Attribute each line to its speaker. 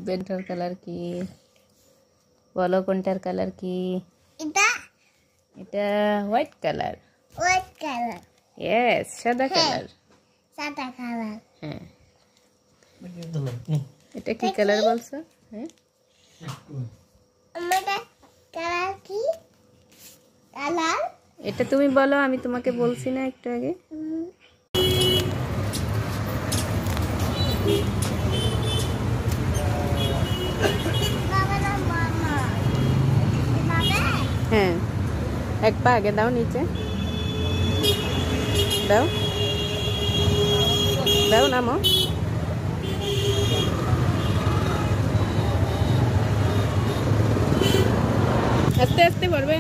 Speaker 1: বেন্টার colour কি বলো, কোনটার কালার কি?
Speaker 2: এটা
Speaker 1: এটা white colour.
Speaker 2: White colour.
Speaker 1: Yes, সাদা কালার।
Speaker 2: সাদা কালার।
Speaker 1: হ্যাঁ, এটা কি কালার বলছো? হ্যাঁ,
Speaker 2: আমাদের কালার কি কালার?
Speaker 1: এটা তুমি বলো, আমি তোমাকে বলছি না একটু আগে। হ্যাঁ, এক পা আগে দাও, নিচে দাও, দাও, নামো। আস্তে আস্তে পড়বে।